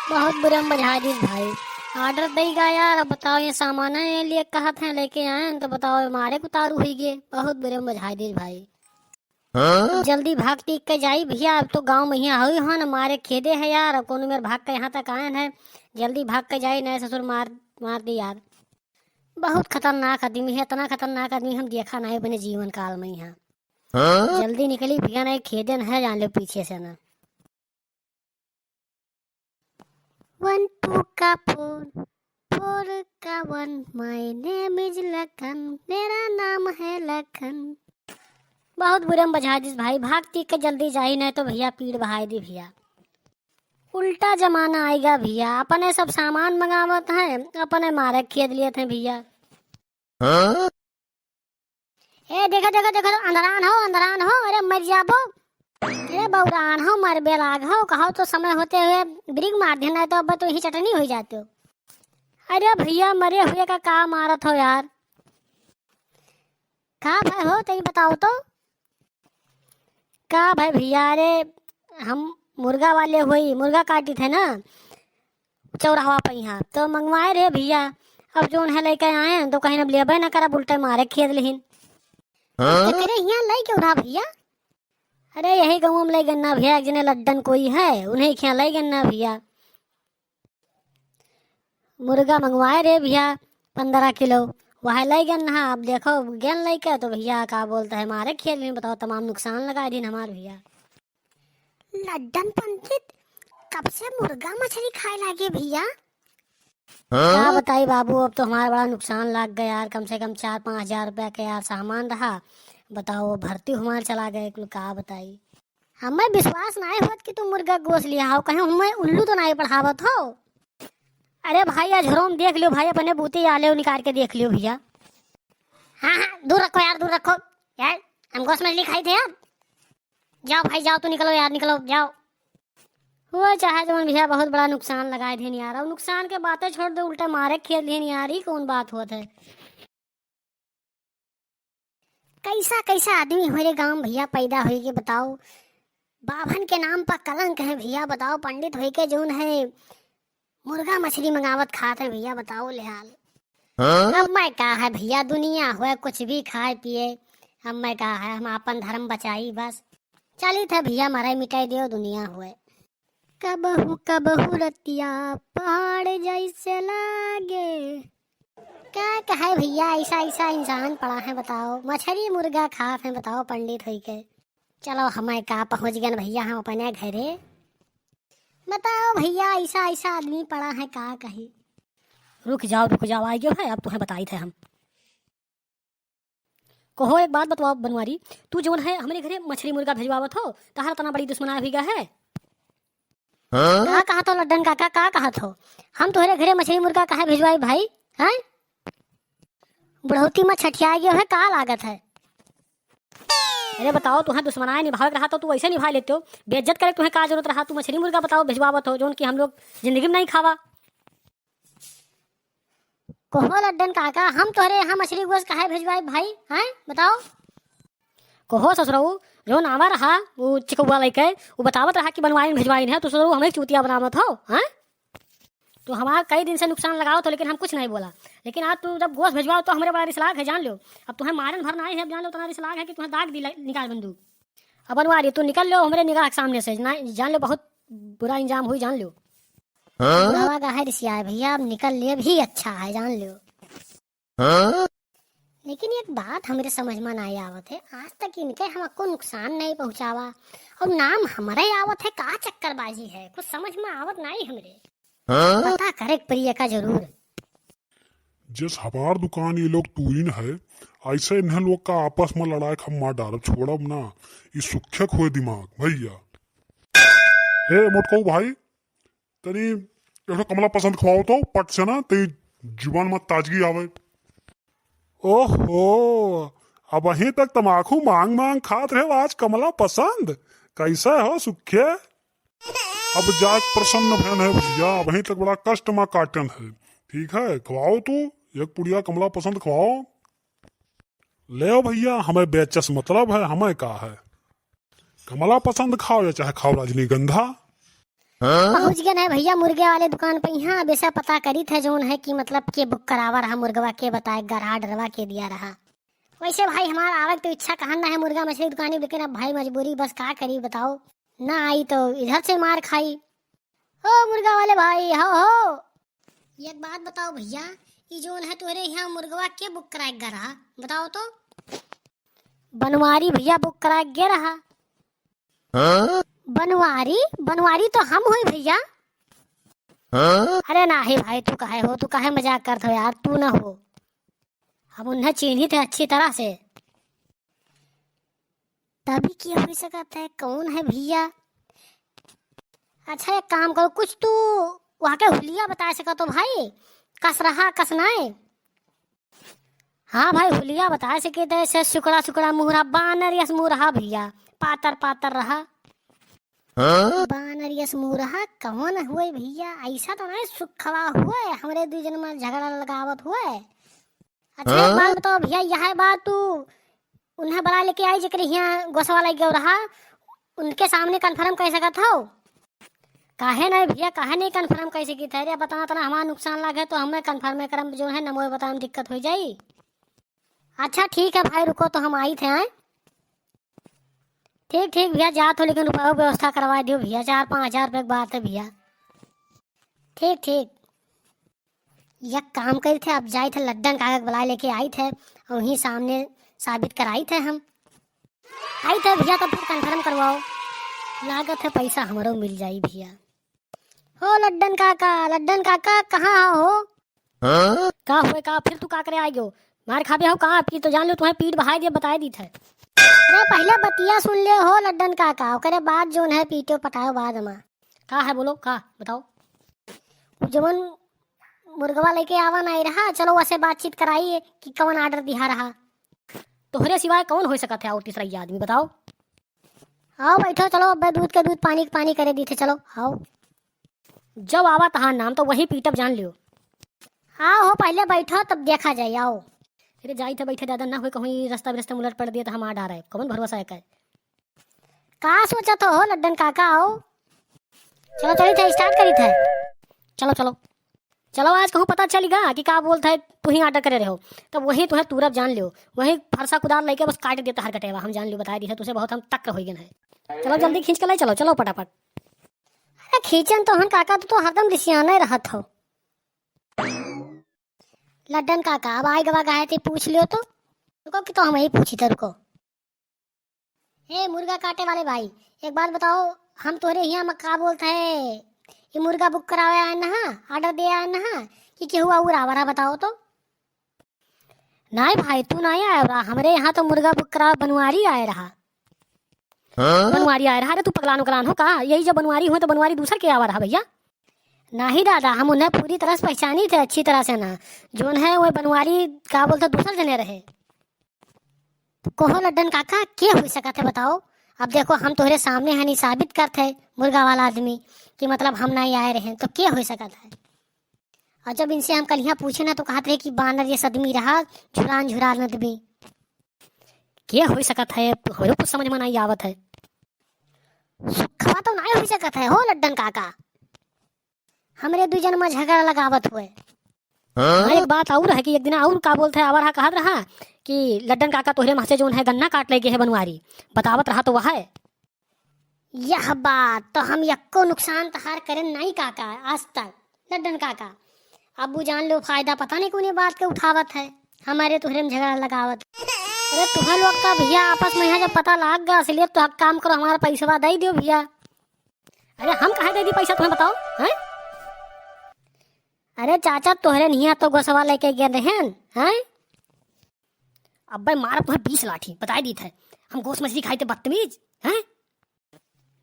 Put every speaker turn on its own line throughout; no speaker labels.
बहुत बुरा मजा दी भाई। ऑर्डर देगा यार, अब बताओ ये सामान है लिए कहा था लेके आए हैं, तो बताओ हमारे को तारू हुई गए। बहुत बुरे मजा दी भाई। अब जल्दी भाग टीक के जाई भैया, अब तो गांव में ही हुई हन हमारे खेदे है यार, अब कौन मेरे भाग के यहाँ तक आए हैं। जल्दी भाग के जाई, नए ससुर मार मार दी यार। बहुत खतरनाक आदमी है, इतना खतरनाक आदमी हम देखा नहीं अपने जीवन काल में यहाँ। जल्दी निकली भैया, नहीं खेदन है जान लो पीछे से ना। 1 2 का 4 4 का 1, माय नेम इज लखन, मेरा नाम है लखन। बहुत बुरे में बजा दिस भाई, भागती के जल्दी जाही नहीं तो भैया पीड़ बहाई दी भैया। उल्टा जमाना आएगा भैया, अपने सब सामान मंगावत हैं, अपने मारे खेद लिए थे भैया। ए देखो देखो देखो, अंधरान हो, अरे मर जाबो। अरे बौरान हो, मर बेलाग हो, कहो तो समय होते हुए ब्रिग मार देना, तो अब तो यही चटनी हो जाते हो। अरे भैया मरे हुए का मारत हो यार। कहा भाई हो तभी बताओ तो। कहा भाई भैया, अरे हम मुर्गा वाले हुई, मुर्गा काटी थे ना चौराहा पे यहाँ, तो मंगवाए रहे भैया। अब जो उन्हें लेके आए हैं तो कहीं अब लेबे ना करा, उल्टे मारे खेद लिहिन। तेरे यहाँ लाई क्यों रहा भैया? अरे यही गाँव में लाई गन्ना भैया, एक जने लड्डन कोई है उन्हें क्या लाई गन्ना भैया। मुर्गा मंगवाए रे भैया 15 किलो, वह लाई गन्ना। अब देखो गेन लाई के तो भैया क्या बोलता है मारे खेल में, बताओ तमाम नुकसान लगा दिन हमारे भैया। लड्डन पंडित कब से मुर्गा मछली खाए लगे भैया? क्या बताई बाबू, अब तो हमारा बड़ा नुकसान लग गया यार, कम से कम 4-5 हजार रुपया का यार सामान रहा। बताओ भर्ती हमारे चला गए, क्या बताई। हमें विश्वास नहीं होत कि तुम मुर्गा गोश्त लिया हो, कहीं हमें उल्लू तो नहीं पढ़ावत हो। अरे भाई आज झरोम देख लियो भाई, अपने बूते आले निकाल के देख लियो भैया। हाँ हाँ दूर रखो यार, दूर रखो यार, हम गोश्त मछली खाई थे यार। जाओ भाई जाओ, तो निकलो यार, निकलो जाओ। हुआ चाहे जो भैया, बहुत बड़ा नुकसान लगाए थे यार। अब नुकसान के बातें छोड़ दो, उल्टा मारे खेल लिए यार, ही कौन बात होत है। कैसा कैसा आदमी हमारे गांव भैया पैदा हुई के बताओ। बाभन के नाम पर कलंक है भैया, बताओ पंडित हुई के जोन है मुर्गा मछली मंगावत खाते हैं भैया, बताओ ले हाल। अब मैं कहा है भैया, दुनिया हुए कुछ भी खाए पिए, अब मैं कहा है हम अपन धर्म बचाई बस। चली थे भैया मरे मिटाई दियो दुनिया हुए। कबहू रतिया पहाड़ जैसे लागे। क्या कहे भैया, ऐसा ऐसा इंसान पड़ा है बताओ, मछली मुर्गा खात है बताओ पंडित हुई के। चलो हमें कहा पहुंच गए भैया हम अपने घरे। बताओ भैया ऐसा ऐसा आदमी पड़ा है, का कही। रुक जाओ आ गयो है, अब तुम्हें बताई थे हम। कहो एक बात बतवाओ बनवारी, तू जो है हमारे घरे मछली मुर्गा भेजवावत हो, तहार तना बड़ी दुश्मना भी है। कहा तो लड्डन काका, का कहा तो हम तुम्हारे घरे मछली मुर्गा कहा भिजवाई भाई हैं? बुढ़ौती में छठिया गया है, का लागत है। अरे बताओ तुम्हें दुश्मनाएं निभावे रहा तो तू ऐसे निभा लेते हो, बेइज्जत करे तुम्हें का जरूरत रहा, तू मछली मुर्गा बताओ भिजवावत हो जो कि हम लोग जिंदगी में नहीं खावा। कहो लड्डन काका, हम तुम्हारे यहाँ मछली गोश्त कहा भिजवाई भाई हैं बताओ। कहो ससुरऊ, जो नावा रहा वो चिकौआ लेके वो बतावत रहा कि बनवाई भिजवाई है, तो ससुरऊ हमें चूतिया बनावत हो हैं। तो हमारा कई दिन से नुकसान लगाओ तो, लेकिन हम कुछ नहीं बोला, लेकिन आज तू जब गोश्त भिजवाओ तो हमारे बड़ा रिसलाग है जान लो। अब तुम्हें मारन भरना है, जान लो तुम्हारा रिसलाग है कि तुम्हें दाग दी निकाल बंदूक। अब बनवारी तू निकल लो हमारे निगाह के सामने से, जान लो बहुत बुरा इंजाम हुई जान लो। बुढ़ावा का है रिसिया है भैया, अब निकल ले भी अच्छा है जान लो। लेकिन एक बात हमारे समझ में नहीं आवत है, आज तक इनके हमको नुकसान नहीं पहुंचावा और नाम हमारे आवत है, का चक्करबाजी है, कुछ समझ में आवत नहीं हमरे। पता करे प्रिय का जरूर।
जिस हमार दुकान ये लोग तूरीन है, ऐसे इन्हें लोग का आपस में लड़ाई हम मार डालब छोड़ब ना, ये सुख्यक हुए दिमाग भैया। ए मोटको भाई, तनी एक कमला पसंद खवाओ तो पट से ना, ते जुबान में ताजगी आवे। ओहो, अब वहीं तक तमाकू मांग मांग खात रहे, आज कमला पसंद कैसा हो सुखे। अब जाग प्रसन्न भयन है भैया, वहीं तक बड़ा कष्ट में काटन है। ठीक है खवाओ, तू एक पुड़िया कमला पसंद खवाओ। ले भैया, हमें बेचस मतलब है, हमें का है, कमला पसंद खाओ या चाहे खाओ रजनीगंधा।
पहुंच गए है भैया मुर्गे वाले दुकान पे। यहाँ अब ऐसा पता करी थे जोन है कि मतलब के बुक करावा रहा मुर्गवा, के बताए गरहा डरवा के दिया रहा। वैसे भाई हमारा आवक तो इच्छा कहन ना है मुर्गा मछली दुकानी, लेकिन अब भाई मजबूरी बस का करी बताओ, ना आई तो इधर से मार खाई। ओ मुर्गा वाले भाई हो एक बात बताओ भैया, ये जोन है तुम्हारे यहाँ मुर्गवा के बुक कराए रहा बताओ तो? बनवारी भैया बुक कराए गे रहा। बनवारी बनवारी तो हम हुई भैया। अरे ना ही भाई, तू काहे मजाक करते हो यार, तू ना हो, हम उन्हें चिन्हित है अच्छी तरह से। तभी क्या हो सकता है, कौन है भैया? अच्छा एक काम करो, कुछ तू वहाँ के हुलिया बता सका तो भाई, कस रहा कसनाए। हाँ भाई हुलिया बता सके तो ऐसे सुकड़ा सुकड़ा मुहरा बानर यस मुँह रहा भैया, पातर पातर रहा। बानर यस मुँह रहा कौन हुए भैया? ऐसा तो नहीं सुखवा हुए हमरे दू जन में झगड़ा लगावत हुए। अच्छा एक बात बताओ भैया, यह बात तू उन्हें बड़ा लेके आई जकर यहाँ गोसवा लग गया रहा, उनके सामने कन्फर्म कर सकत हो? काहे नहीं भैया, काहे नहीं कन्फर्म कैसे की थे? बताना तना हमारा नुकसान लागे तो हमें कन्फर्म करम जो है नमो बताने दिक्कत हो जाई। अच्छा ठीक है भाई रुको, तो हम आई थे आए। ठीक ठीक भैया जा तो, लेकिन रुपये व्यवस्था करवा दियो भैया, 4-5 हज़ार रुपये की बात है भैया। ठीक ठीक यह काम करे थे, अब जाए थे लड्डन कागज बुला लेके आई थे और वहीं सामने साबित कराई थे हम आई थे भैया, तो फिर कन्फर्म करवाओ, लागत है पैसा हमारो मिल जाई भैया। हो लड्डन काका कहाँ हो? का हुए का फिर तू का करे आई गयो? मार खाबे हो कहाँ आपकी तो जान लो, तुम्हें पीठ बहाई दिए बताए दी थे। अरे पहले बतिया सुन ले हो लड्डन काका, ओकरे बाद जोन है पीटो पटाओ बाद में। का है बोलो, का बताओ? जवन मुर्गवा लेके आवा नहीं रहा, चलो वैसे बातचीत कराइए कि कौन ऑर्डर दिया रहा। तोहरे सिवाय कौन हो सकता है और तीसरा ये आदमी बताओ? आओ बैठो, चलो अब दूध के दूध पानी के पानी करे दी थे, चलो आओ। जब आवा तहां नाम तो वही पीटब जान लियो। आओ हो पहले बैठो तब देखा जाए, आओ। अरे जाई थे बैठे दादा, ना हो कहीं रास्ता बिरस्ता उलट पड़ दिया तो हम आ डा रहे, कौन भरोसा है का सोचा तो हो लड्डन काका? आओ चलो चली थे स्टार्ट करी थे, चलो चलो चलो, आज कहूँ पता चलेगा कि का बोलता है तू ही ऑर्डर करे रहे हो, तब वही तुम्हें तुरंत जान लियो, वही फरसा कुदार लेके बस काट देता हर कटेवा, हम जान लियो बता दी है तुझे बहुत हम तक हो गए हैं। चलो जल्दी खींच के लाई, चलो चलो फटाफट। अरे खींचन तो हम काका तो हरदम रिसियाना रहा था। लड्डन काका अब आए गवा गए थे, पूछ लियो तो रुको कि तो हम ही पूछी थे, रुको। हे मुर्गा काटे वाले भाई एक बात बताओ, हम तोरे यहाँ मक्का बोलते है ये मुर्गा बुक करावे आए ना, ऑर्डर दे आए ना कि केहू और आवारा बताओ तो? नहीं भाई तू नहीं आया रहा, हमारे यहाँ तो मुर्गा बुक करा बनवारी आए रहा। बनवारी आए रहा? अरे तू पगलान उगलान हो का? यही जब बनवारी हो तो बनवारी दूसर के आवा रहा भैया? नहीं दादा हम उन्हें पूरी तरह से पहचानी थे अच्छी तरह से ना, जोन है वो बनवारी का बोलते दूसर जने रहे। तो कहो लड्डन काका क्या हो सका थे बताओ? अब देखो हम तोहरे सामने है नहीं साबित करते मुर्गा वाला आदमी कि मतलब हम नहीं आए रहे, तो क्या हो सका था? और जब इनसे हम कल यहाँ पूछे ना तो कहते रहे कि बानर ये सदमी रहा झुरान झुरान आदमी, क्या हो सका था? हो कुछ समझ में नहीं आवत है। खवा तो नहीं हो सकता है हो लड्डन काका, हमरे दू जन में झगड़ा लगावत हुए। एक बात और है कि एक दिन और का बोलते है आवर कहा रहा कि लड्डन काका तोहरे माँ से जोन है गन्ना काट लेके है बनवारी, बतावत रहा तो वह है। यह बात तो हम यक्को नुकसान तहार करें नहीं काका आज तक लड्डन काका, अबू जान लो फायदा पता नहीं कौन बात के उठावत है, हमारे तुहरे में झगड़ा लगावत। अरे तुम्हें लोग का भैया आपस में यहाँ जब पता लग गया, इसलिए तो हक काम करो हमारा पैसा दे दियो भैया। अरे हम कहाँ दे दी पैसा तुम्हें बताओ हैं? अरे चाचा तोहरे नहीं तो गोसवा लेके गए रहे हैं? अब भाई मारा तुम्हें 20 लाठी बता दी थे, हम गोश्त मछली खाई थे बदतमीज हैं?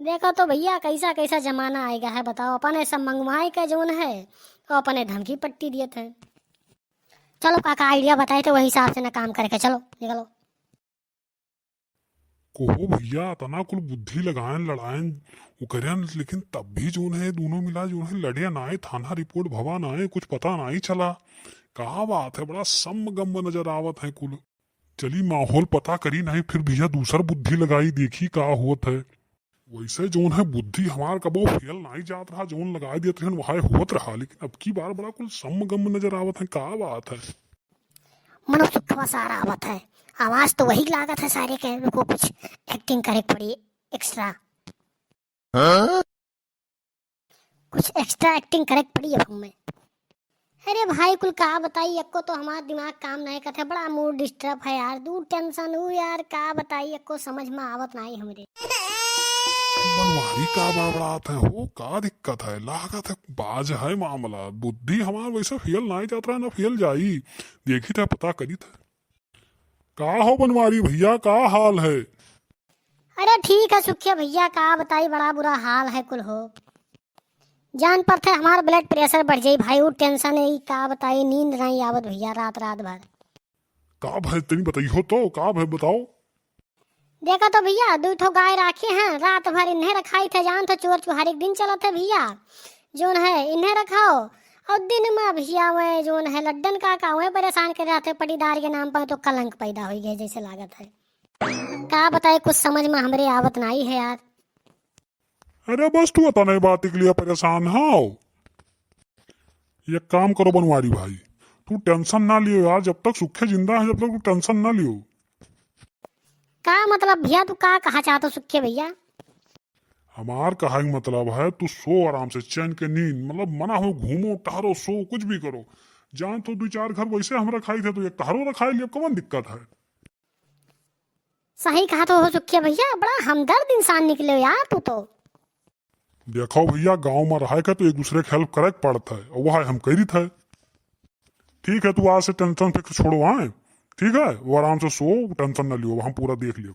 देखो तो भैया कैसा कैसा जमाना आएगा है बताओ, अपने सब मंगवाई का जोन है तो अपने धमकी पट्टी दिए थे। चलो काका आइडिया बताए थे वही हिसाब से ना काम करके चलो निकलो।
कोहो भैया तना कुल बुद्धि लगाएं लड़ाएं वो करें, लेकिन तब भी जो है दोनों मिला जो है लड़े ना आए, थाना रिपोर्ट भवा ना आए, कुछ पता नहीं चला। कहा बात है बड़ा समगम नजर आवत है कुल। चली माहौल पता करी नहीं, फिर भैया दूसर बुद्धि लगाई देखी का होत है। वैसे जोन है बुद्धि हमार कबो फेल नहीं जात रहा, जोन लगा दिया रहन वहां होत रहा, लेकिन अब की बार बड़ा कुल सम गम नजर आवत है, का बात है?
मनो सुखवा सारा आवत है, आवाज तो वही लागत है सारे के, को कुछ एक्टिंग करे पड़ी एक्स्ट्रा, कुछ एक्स्ट्रा एक्टिंग करे पड़ी अब हमें। अरे भाई कुल का बताई, अक्को तो हमारा दिमाग काम नहीं करते, बड़ा मूड डिस्टर्ब है यार, दूर टेंशन हूँ यार, का बताई अक्को समझ में आवत नहीं हमरे।
बनवारी का बड़बड़ात है हो, का दिक्कत है? लागत है बाज है मामला, बुद्धि हमार वैसे फेल नहीं जात रहा ना फेल जाई, देखी था पता करी था। का हो बनवारी भैया, का हाल है?
अरे ठीक है सुखिया भैया, का बताई बड़ा बुरा हाल है कुल हो, जान पर थे हमारा ब्लड प्रेशर बढ़ जाई भाई, वो टेंशन है, का बताई नींद नहीं आवत भैया रात रात भर।
का भाई तेरी बताई हो तो, का भाई बताओ।
देखा तो भैया दो ठो गाय राखे हैं, रात भर इन्हें रखाई थे, जान तो चोर चुहार एक दिन चला था भैया, जोन है इन्हें रखाओ, और दिन में भैया वह जोन है लड्डन का वह परेशान कर रहे थे पटीदार के नाम पर, तो कलंक पैदा हो गए जैसे लागत है, का बताए कुछ समझ में हमरे आवत नहीं है यार।
अरे बस तू बता नहीं बात के लिए परेशान हो, ये काम करो बनवारी भाई, तू टेंशन ना लियो यार, जब तक सुखे जिंदा है जब तक तू टेंशन ना लियो।
का मतलब भैया तू का कहा चाहते सुखे भैया?
हमार कहा मतलब है तू सो आराम से, चैन के नींद, मतलब मना हो घूमो टहरो सो कुछ भी करो, जान तो दो चार घर वैसे हम रखाई थे तो एक टहरो रखाई लिए, कौन दिक्कत है?
सही कहा तो हो सुखिया भैया, बड़ा हमदर्द इंसान निकले हो यार तू तो।
देखो भैया गांव में रहा के तो एक दूसरे की हेल्प करे पड़ता है, और वह हम करी थे। ठीक है तू आज से टेंशन फिक्र छोड़ो, आए ठीक है वो आराम से सो, टेंशन ना लियो, हम पूरा देख लियो।